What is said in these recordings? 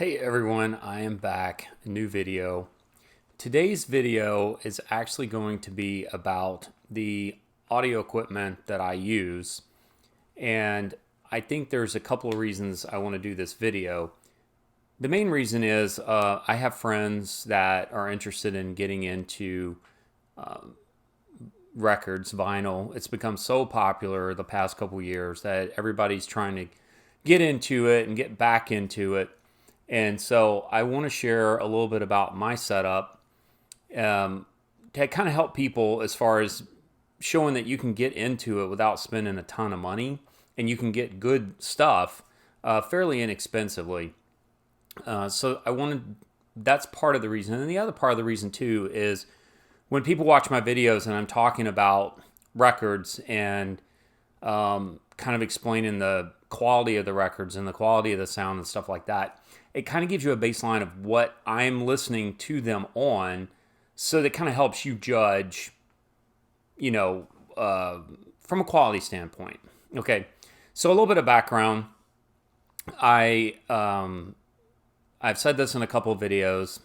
Hey everyone, I am back, a new video. Today's video is actually going to be about the audio equipment that I use, and I think there's a couple of reasons I want to do this video. The main reason is I have friends that are interested in getting into records, vinyl. It's become so popular the past couple of years that everybody's trying to get into it and get back into it. And so I want to share a little bit about my setup to kind of help people as far as showing that you can get into it without spending a ton of money, and you can get good stuff fairly inexpensively. So that's part of the reason. And the other part of the reason too is when people watch my videos and I'm talking about records and kind of explaining the quality of the records and the quality of the sound and stuff like that, it kind of gives you a baseline of what I'm listening to them on, so that kind of helps you judge, from a quality standpoint. Okay, so a little bit of background. I've said this in a couple of videos,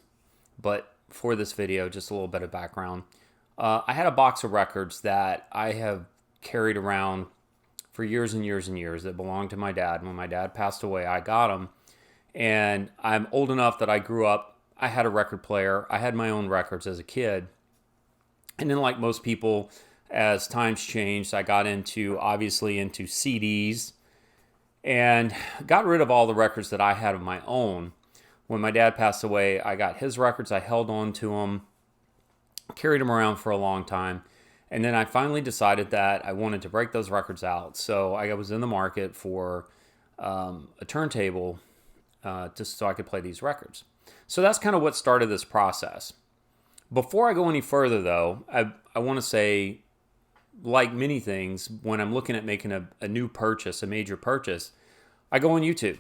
but for this video, just a little bit of background. I had a box of records that I have carried around for years and years and years that belonged to my dad. When my dad passed away, I got them. And I'm old enough that I grew up, I had a record player. I had my own records as a kid. And then like most people, as times changed, I got obviously into CDs and got rid of all the records that I had of my own. When my dad passed away, I got his records. I held on to them, carried them around for a long time. And then I finally decided that I wanted to break those records out. So I was in the market for a turntable just so I could play these records. So that's kind of what started this process. Before I go any further, though, I want to say, like many things, when I'm looking at making a new purchase, a major purchase, I go on YouTube.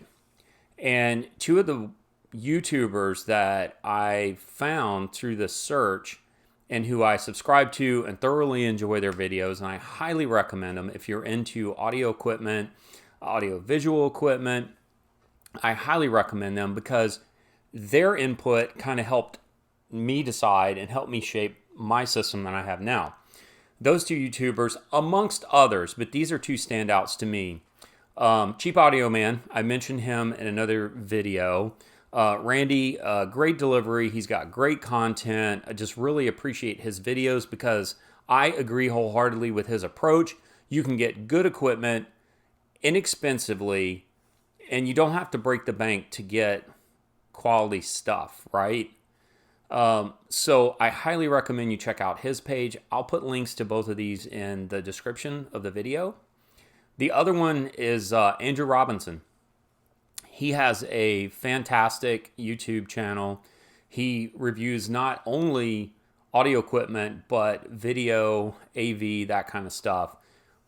And two of the YouTubers that I found through this search and who I subscribe to and thoroughly enjoy their videos, and I highly recommend them if you're into audio equipment, audio visual equipment, I highly recommend them because their input kind of helped me decide and helped me shape my system that I have now. Those two YouTubers, amongst others, but these are two standouts to me. Cheap Audio Man, I mentioned him in another video. Randy, great delivery. He's got great content. I just really appreciate his videos because I agree wholeheartedly with his approach. You can get good equipment inexpensively, and you don't have to break the bank to get quality stuff, right? So I highly recommend you check out his page. I'll put links to both of these in the description of the video. The other one is Andrew Robinson. He has a fantastic YouTube channel. He reviews not only audio equipment, but video, AV, that kind of stuff.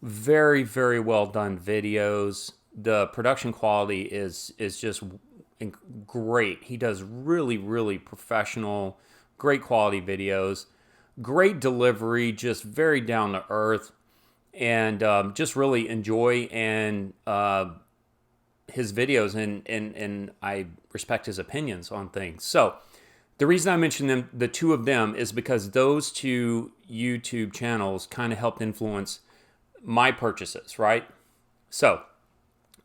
Very, very well done videos. The production quality is just great. He does really, really professional, great quality videos, great delivery, just very down to earth, and just really enjoy his videos, and I respect his opinions on things. So the reason I mentioned them, the two of them, is because those two YouTube channels kind of helped influence my purchases, right? So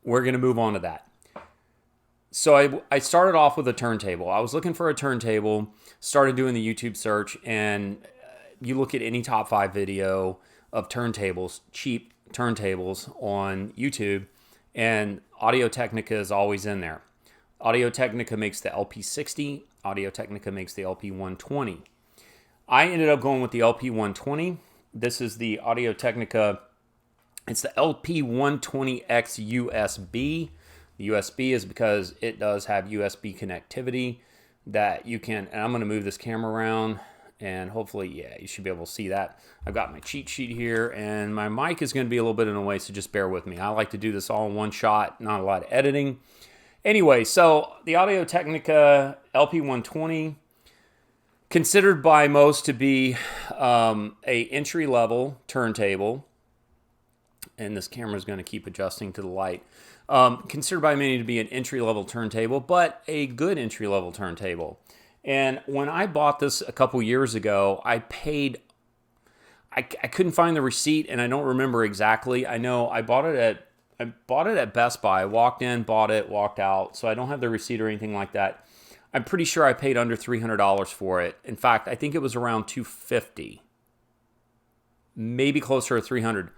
we're going to move on to that. So I started off with a turntable. I was looking for a turntable, started doing the YouTube search, and you look at any top 5 video of turntables, cheap turntables on YouTube, and Audio-Technica is always in there. Audio-Technica makes the LP60. Audio-Technica makes the LP120. I ended up going with the LP120. This is the Audio-Technica. It's the LP120X USB. The USB is because it does have USB connectivity that you can, and I'm going to move this camera around, and hopefully, yeah, you should be able to see that. I've got my cheat sheet here, and my mic is going to be a little bit in the way, so just bear with me. I like to do this all in one shot, not a lot of editing. Anyway, so the Audio-Technica LP120, considered by most to be a entry-level turntable, and this camera is going to keep adjusting to the light. Considered by many to be an entry-level turntable, but a good entry-level turntable. And when I bought this a couple years ago, I couldn't find the receipt, and I don't remember exactly. I know I bought it at Best Buy. I walked in, bought it, walked out, so I don't have the receipt or anything like that. I'm pretty sure I paid under $300 for it. In fact, I think it was around $250, maybe closer to $300.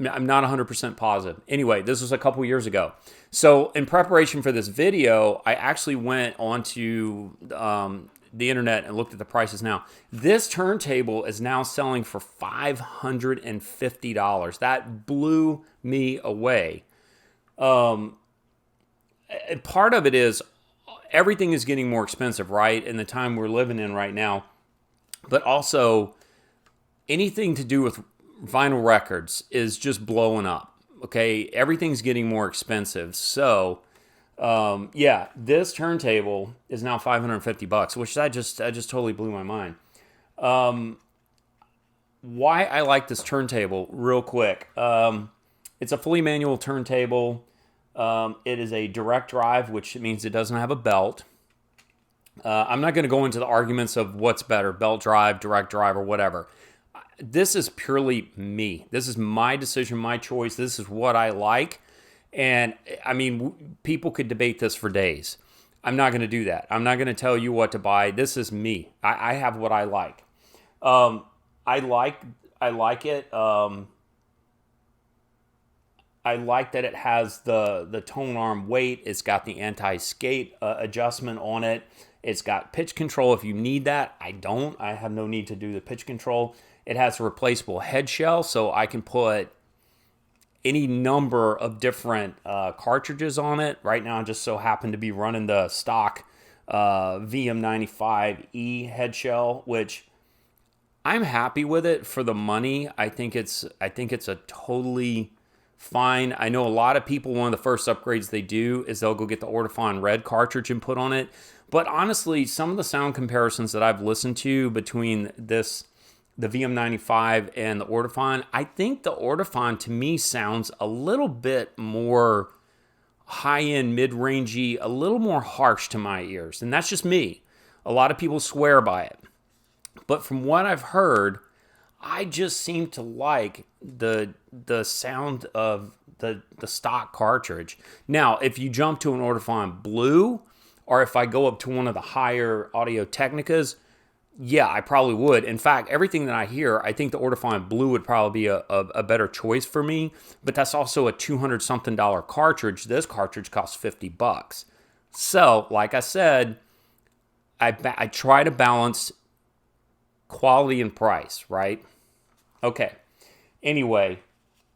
I'm not 100% positive. Anyway, this was a couple years ago. So in preparation for this video, I actually went onto the internet and looked at the prices now. This turntable is now selling for $550. That blew me away. Part of it is everything is getting more expensive, right? In the time we're living in right now. But also anything to do with vinyl records is just blowing up. Okay, everything's getting more expensive. So, yeah, this turntable is now $550, which that just totally blew my mind. Why I like this turntable, real quick. It's a fully manual turntable. It is a direct drive, which means it doesn't have a belt. I'm not going to go into the arguments of what's better, belt drive, direct drive, or whatever. This is purely me. This is my decision, my choice. This is what I like. And I mean, people could debate this for days. I'm not going to do that. I'm not going to tell you what to buy. This is me. I have what I like. I like it. I like that it has the tone arm weight. It's got the anti-skate adjustment on it. It's got pitch control if you need that. I don't. I have no need to do the pitch control. It has a replaceable head shell, so I can put any number of different cartridges on it. Right now, I just so happen to be running the stock VM95E head shell, which I'm happy with it for the money. I think it's a totally fine. I know a lot of people, one of the first upgrades they do is they'll go get the Ortofon Red cartridge and put on it. But honestly, some of the sound comparisons that I've listened to between the VM95 and the Ortofon, I think the Ortofon to me sounds a little bit more high-end, mid-rangey, a little more harsh to my ears. And that's just me. A lot of people swear by it. But from what I've heard, I just seem to like the sound of the stock cartridge. Now, if you jump to an Ortofon Blue, or if I go up to one of the higher Audio Technicas, yeah, I probably would. In fact, everything that I hear, I think the Ortofon Blue would probably be a better choice for me. But that's also a $200-something cartridge. This cartridge costs $50. So, like I said, I try to balance quality and price, right? Okay. Anyway,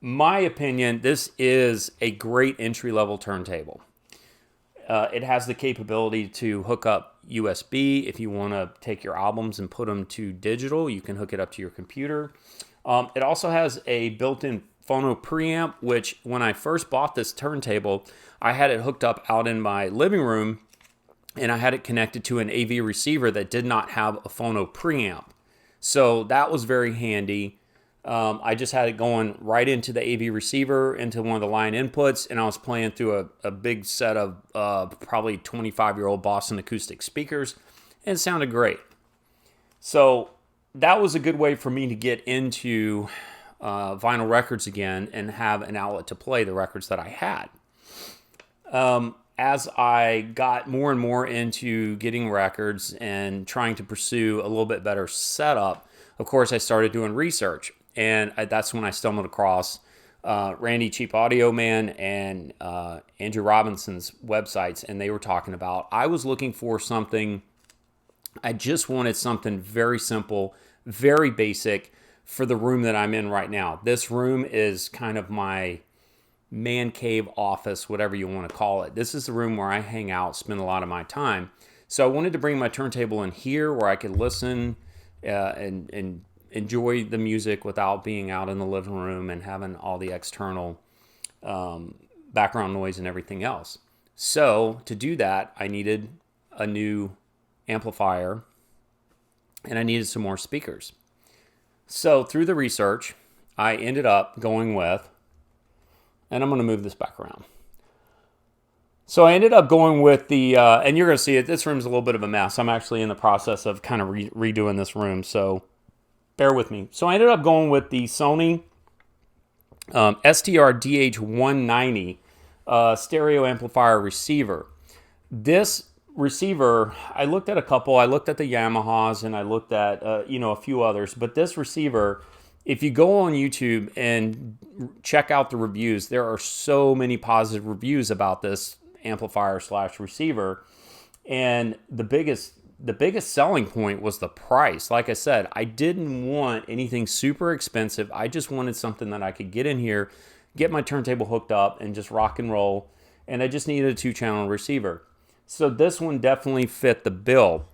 my opinion, this is a great entry-level turntable. It has the capability to hook up USB. If you want to take your albums and put them to digital, you can hook it up to your computer. It also has a built-in phono preamp, which when I first bought this turntable, I had it hooked up out in my living room, and I had it connected to an AV receiver that did not have a phono preamp. So that was very handy. I just had it going right into the AV receiver, into one of the line inputs, and I was playing through a big set of probably 25-year-old Boston acoustic speakers, and it sounded great. So that was a good way for me to get into vinyl records again and have an outlet to play the records that I had. As I got more and more into getting records and trying to pursue a little bit better setup, of course, I started doing research. And that's when I stumbled across Randy Cheap Audio Man and Andrew Robinson's websites, and they were talking about, I was looking for something, I just wanted something very simple, very basic for the room that I'm in right now. This room is kind of my man cave office, whatever you want to call it. This is the room where I hang out, spend a lot of my time. So I wanted to bring my turntable in here where I could listen and enjoy the music without being out in the living room and having all the external background noise and everything else. So to do that, I needed a new amplifier and I needed some more speakers. So through the research, I ended up going with, and I'm going to move this back around. So I ended up going with the, and you're going to see it, this room's a little bit of a mess. I'm actually in the process of kind of redoing this room, so bear with me. So I ended up going with the Sony STRDH-190 stereo amplifier receiver. This receiver, I looked at a couple. I looked at the Yamahas and I looked at a few others. But this receiver, if you go on YouTube and check out the reviews, there are so many positive reviews about this amplifier slash receiver. And the biggest selling point was the price. Like I said, I didn't want anything super expensive. I just wanted something that I could get in here, get my turntable hooked up, and just rock and roll. And I just needed a 2-channel receiver. So this one definitely fit the bill.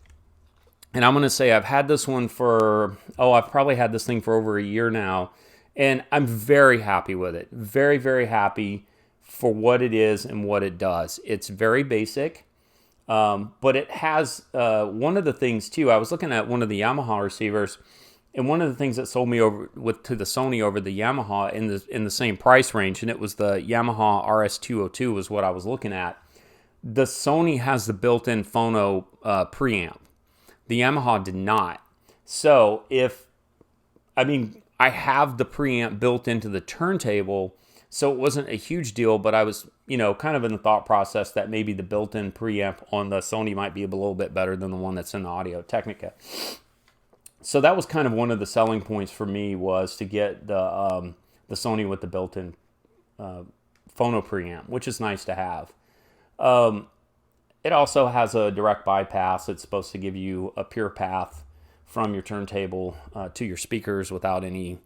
And I'm going to say I've had this one for, I've probably had this thing for over a year now. And I'm very happy with it. Very, very happy for what it is and what it does. It's very basic. But it has one of the things too. I was looking at one of the Yamaha receivers, and one of the things that sold me over to the Sony over the Yamaha in the same price range, and it was the Yamaha RS202 was what I was looking at. The Sony has the built-in phono preamp. The Yamaha did not. So I have the preamp built into the turntable, so it wasn't a huge deal, but I was, kind of in the thought process that maybe the built-in preamp on the Sony might be a little bit better than the one that's in the Audio-Technica. So that was kind of one of the selling points for me, was to get the Sony with the built-in phono preamp, which is nice to have. It also has a direct bypass. It's supposed to give you a pure path from your turntable to your speakers without any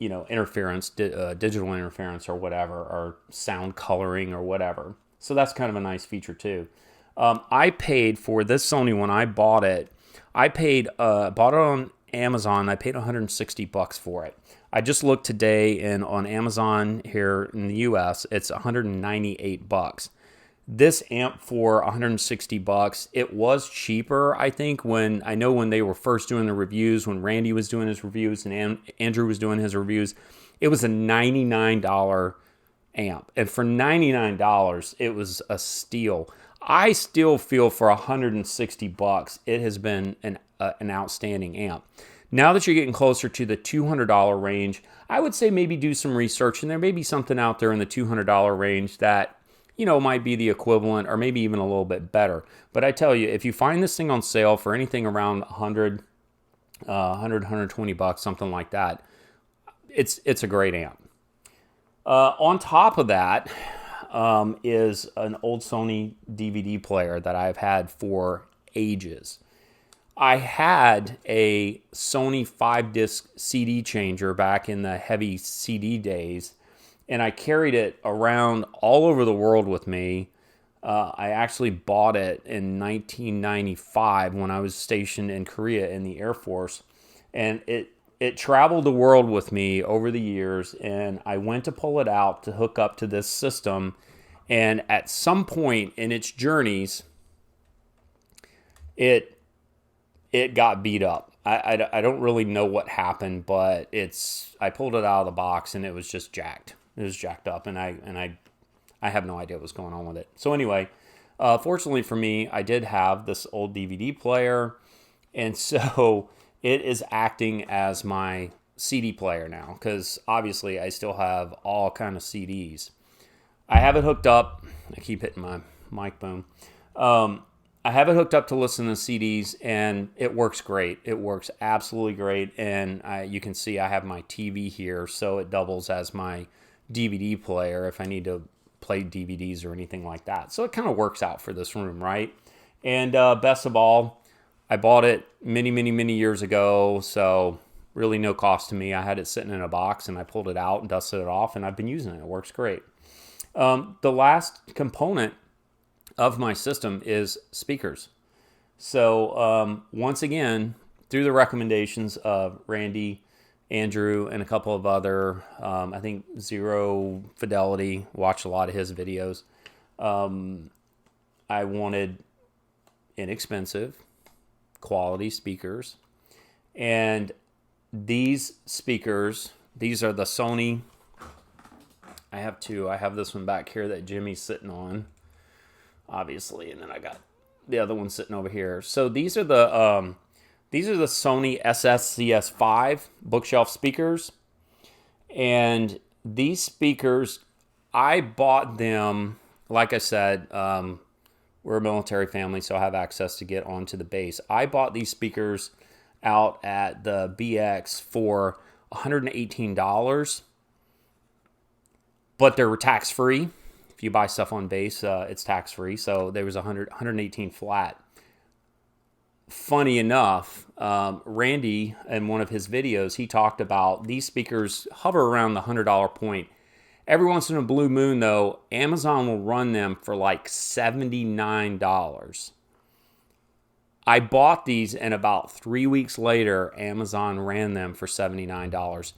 interference, digital interference or whatever, or sound coloring or whatever. So that's kind of a nice feature too. I paid for this Sony when I bought it. I bought it on Amazon. I paid $160 for it. I just looked today, and on Amazon here in the US, it's $198. This amp for $160, it was cheaper, I think, when they were first doing the reviews, when Randy was doing his reviews and Andrew was doing his reviews, it was a $99 amp. And for $99, it was a steal. I still feel for $160, it has been an outstanding amp. Now that you're getting closer to the $200 range, I would say maybe do some research, and there may be something out there in the $200 range that might be the equivalent or maybe even a little bit better. But I tell you, if you find this thing on sale for anything around $120, something like that, it's a great amp. On top of that is an old Sony DVD player that I've had for ages. I had a Sony 5-disc CD changer back in the heavy CD days, and I carried it around all over the world with me. I actually bought it in 1995 when I was stationed in Korea in the Air Force, and it traveled the world with me over the years, and I went to pull it out to hook up to this system, and at some point in its journeys, it got beat up. I don't really know what happened, but I pulled it out of the box and it was just jacked. It was jacked up, and I have no idea what was going on with it. So anyway, fortunately for me, I did have this old DVD player, and so it is acting as my CD player now, because obviously I still have all kind of CDs. I have it hooked up. I keep hitting my mic boom. I have it hooked up to listen to CDs, and it works great. It works absolutely great, and you can see I have my TV here, so it doubles as my DVD player if I need to play DVDs or anything like that. So it kind of works out for this room, right? And best of all, I bought it many, many, many years ago, so really no cost to me. I had it sitting in a box, and I pulled it out and dusted it off, and I've been using it. It works great. The last component of my system is speakers. So once again, through the recommendations of Randy, Andrew, and a couple of other, I think Zero Fidelity, watched a lot of his videos. I wanted inexpensive, quality speakers. And these speakers, these are the Sony, I have two. I have this one back here that Jimmy's sitting on, obviously, and then I got the other one sitting over here. So these are the Sony SSCS5 bookshelf speakers, and these speakers, I bought them. Like I said, we're a military family, so I have access to get onto the base. I bought these speakers out at the BX for $118, but they're tax-free. If you buy stuff on base, it's tax-free, so there was $118 flat. Funny enough, Randy, in one of his videos, he talked about these speakers hover around the $100 point. Every once in a blue moon, though, Amazon will run them for like $79. I bought these, and about 3 weeks later, Amazon ran them for $79.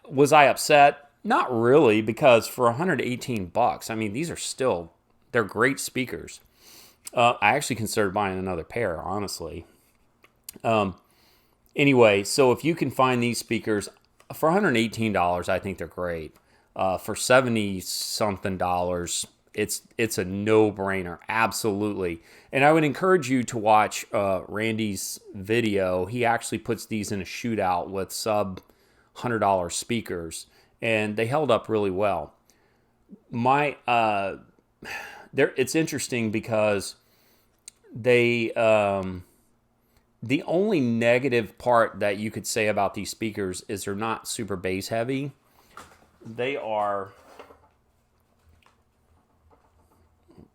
Was I upset? Not really, because for $118, I mean, these are still, they're great speakers. I actually considered buying another pair, honestly. Anyway, so if you can find these speakers for $118, I think they're great. For $70-something, it's a no-brainer, absolutely. And I would encourage you to watch Randy's video. He actually puts these in a shootout with sub $100 speakers, and they held up really well. It's interesting because they the only negative part that you could say about these speakers is they're not super bass heavy. They are,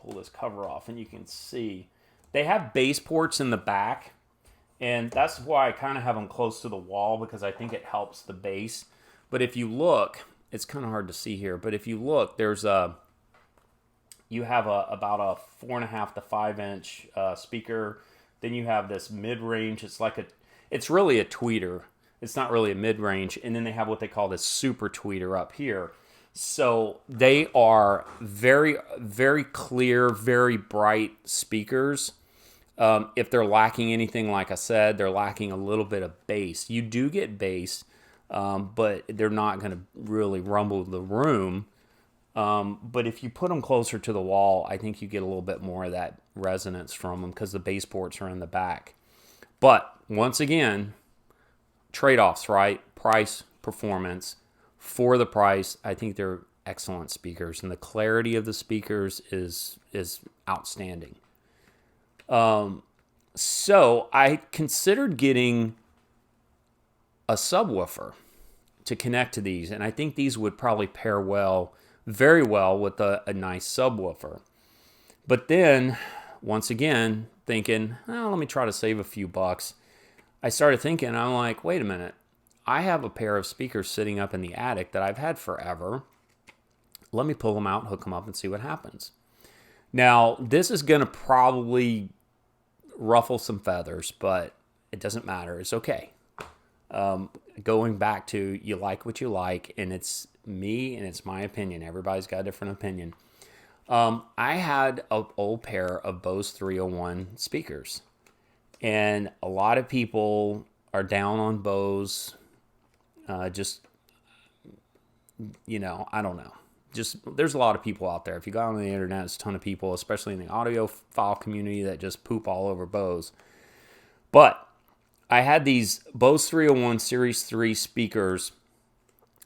pull this cover off and you can see they have bass ports in the back, and that's why I kind of have them close to the wall, because I think it helps the bass. But if you look, it's kind of hard to see here, but if you look, there's you have about a 4.5 to 5 inch speaker. Then you have this mid-range. It's really a tweeter. It's not really a mid-range. And then they have what they call this super tweeter up here. So they are very, very clear, very bright speakers. If they're lacking anything, like I said, they're lacking a little bit of bass. You do get bass, but they're not going to really rumble the room. But if you put them closer to the wall, I think you get a little bit more of that resonance from them because the bass ports are in the back. But once again, trade-offs, right? Price, performance. For the price, I think they're excellent speakers, and the clarity of the speakers is outstanding. So I considered getting a subwoofer to connect to these, and I think these would probably pair very well with a nice subwoofer. But then, once again, thinking, let me try to save a few bucks. I started thinking, I'm like, wait a minute. I have a pair of speakers sitting up in the attic that I've had forever. Let me pull them out, hook them up, and see what happens. Now, this is going to probably ruffle some feathers, but it doesn't matter. It's okay. Going back to, you like what you like, and it's me and it's my opinion. Everybody's got a different opinion. I had an old pair of Bose 301 speakers, and a lot of people are down on Bose. I don't know. There's a lot of people out there. If you go on the internet, there's a ton of people, especially in the audiophile community, that just poop all over Bose. But I had these Bose 301 Series 3 speakers.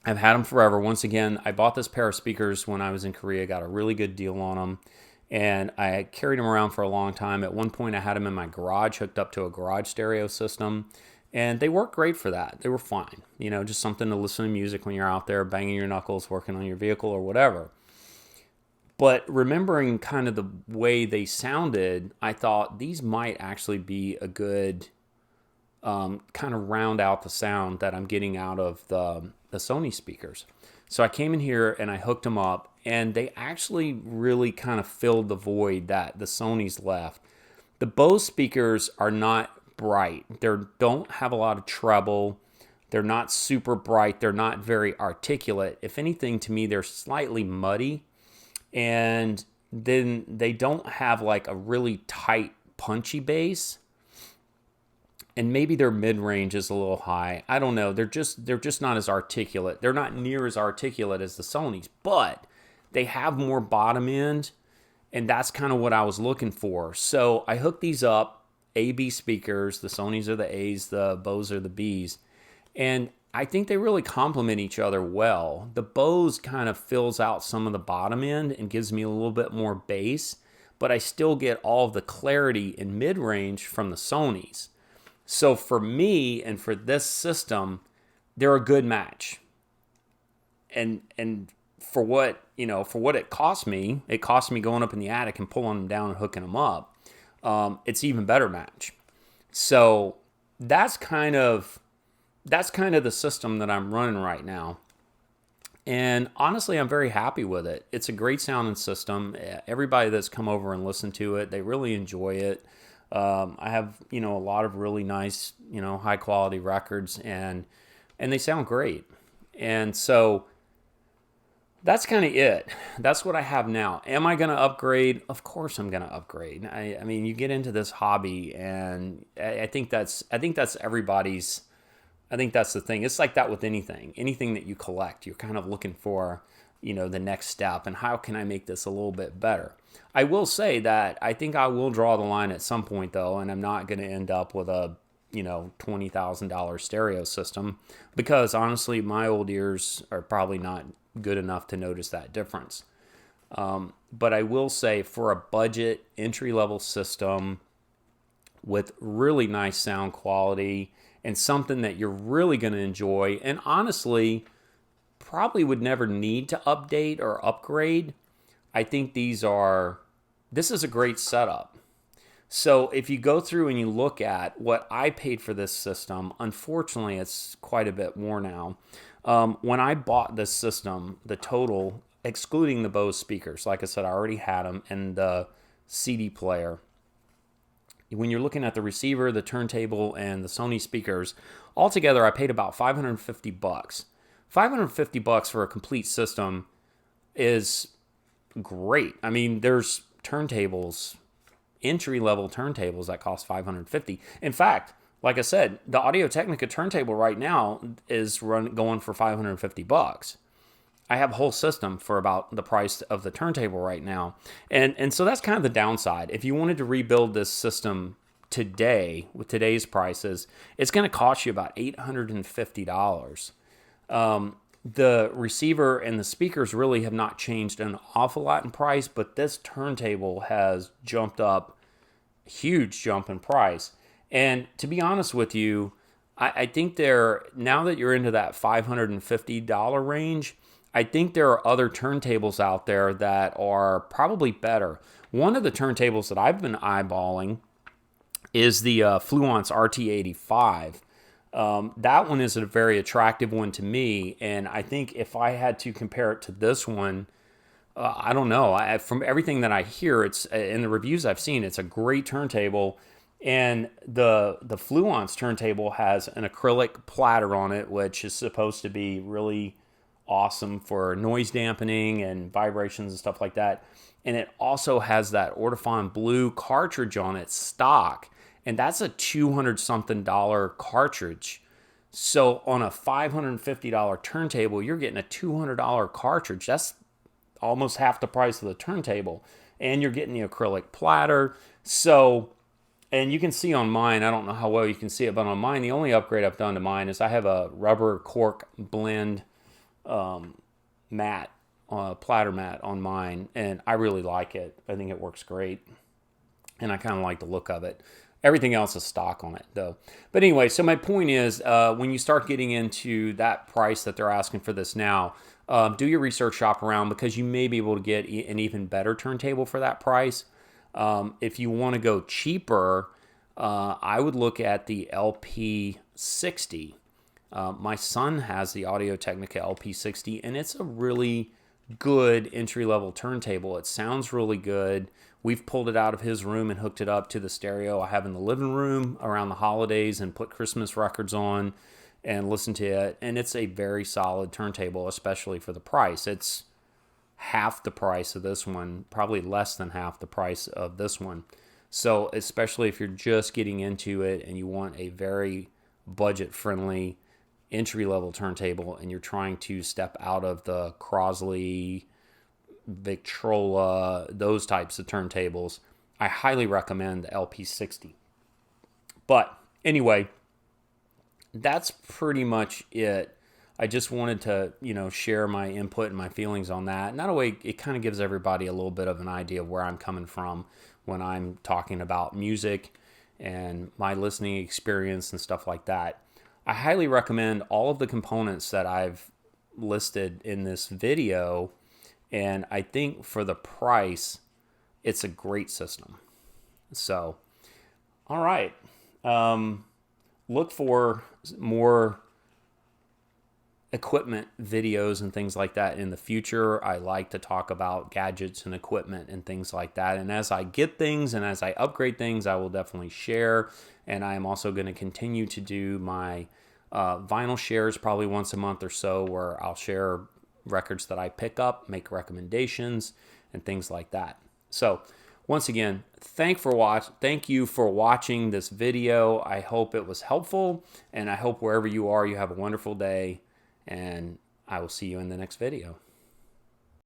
I've had them forever. Once again, I bought this pair of speakers when I was in Korea, got a really good deal on them, and I carried them around for a long time. At one point, I had them in my garage, hooked up to a garage stereo system, and they worked great for that. They were fine. Just something to listen to music when you're out there banging your knuckles, working on your vehicle or whatever. But remembering kind of the way they sounded, I thought these might actually be a good kind of round out the sound that I'm getting out of the Sony speakers. So I came in here and I hooked them up, and they actually really kind of filled the void that the Sony's left. The Bose speakers are not bright. They don't have a lot of treble. They're not super bright. They're not very articulate. If anything, to me, they're slightly muddy. And then they don't have like a really tight, punchy bass. and maybe their mid-range is a little high. I don't know. They're just not as articulate. They're not near as articulate as the Sonys, but they have more bottom end, and that's kind of what I was looking for. So I hooked these up, A/B speakers. The Sonys are the A's, the Bose are the B's, and I think they really complement each other well. The Bose kind of fills out some of the bottom end and gives me a little bit more bass, but I still get all of the clarity in mid-range from the Sonys. So for me and for this system, they're a good match. And for what, for what it cost me going up in the attic and pulling them down and hooking them up. It's even better match. So that's kind of the system that I'm running right now. And honestly, I'm very happy with it. It's a great sounding system. Everybody that's come over and listened to it, they really enjoy it. I have, a lot of really nice, high quality records, and they sound great. And so that's kind of it. That's what I have now. Am I going to upgrade? Of course I'm going to upgrade. I mean, you get into this hobby, and I think that's everybody's. I think that's the thing. It's like that with anything that you collect. You're kind of looking for, the next step, and how can I make this a little bit better? I will say that I think I will draw the line at some point, though, and I'm not going to end up with a, $20,000 stereo system, because honestly, my old ears are probably not good enough to notice that difference. But I will say, for a budget entry-level system with really nice sound quality and something that you're really going to enjoy, and honestly probably would never need to update or upgrade, I think this is a great setup. So if you go through and you look at what I paid for this system, unfortunately it's quite a bit more now. When I bought this system, the total, excluding the Bose speakers, like I said, I already had them, and the CD player, when you're looking at the receiver, the turntable, and the Sony speakers, altogether I paid about $550. $550 for a complete system is great. I mean, there's turntables, entry-level turntables that cost $550. In fact, like I said, the Audio-Technica turntable right now is going for $550. I have a whole system for about the price of the turntable right now. And so that's kind of the downside. If you wanted to rebuild this system today, with today's prices, it's going to cost you about $850. The receiver and the speakers really have not changed an awful lot in price, but this turntable has jumped up, huge jump in price. And to be honest with you, I think now that you're into that $550 range, I think there are other turntables out there that are probably better. One of the turntables that I've been eyeballing is the Fluence RT85. That one is a very attractive one to me, and I think if I had to compare it to this one, I don't know. From everything that I hear, it's in the reviews I've seen, it's a great turntable, and the Fluence turntable has an acrylic platter on it, which is supposed to be really awesome for noise dampening and vibrations and stuff like that. And it also has that Ortofon Blue cartridge on it stock, and that's a $200-something cartridge. So on a $550 turntable, you're getting a $200 cartridge. That's almost half the price of the turntable, and you're getting the acrylic platter. So, and you can see on mine, I don't know how well you can see it, but on mine, the only upgrade I've done to mine is I have a rubber cork blend mat, platter mat on mine, and I really like it. I think it works great, and I kind of like the look of it. Everything else is stock on it, though. But anyway, so my point is, when you start getting into that price that they're asking for this now, do your research, shop around, because you may be able to get an even better turntable for that price. If you want to go cheaper, I would look at the LP60. My son has the Audio-Technica LP60, and it's a really good entry-level turntable. It sounds really good. We've pulled it out of his room and hooked it up to the stereo I have in the living room around the holidays and put Christmas records on and listen to it. And it's a very solid turntable, especially for the price. It's half the price of this one, probably less than half the price of this one. So especially if you're just getting into it and you want a very budget-friendly entry-level turntable and you're trying to step out of the Crosley, Victrola, those types of turntables, I highly recommend the LP60. But anyway, that's pretty much it. I just wanted to, share my input and my feelings on that. And that way, it kind of gives everybody a little bit of an idea of where I'm coming from when I'm talking about music and my listening experience and stuff like that. I highly recommend all of the components that I've listed in this video. And I think for the price, it's a great system. So, all right. Look for more equipment videos and things like that in the future. I like to talk about gadgets and equipment and things like that. And as I get things and as I upgrade things, I will definitely share. And I am also going to continue to do my vinyl shares probably once a month or so, where I'll share records that I pick up, make recommendations, and things like that. So once again, thank you for watching this video. I hope it was helpful, and I hope wherever you are, you have a wonderful day, and I will see you in the next video.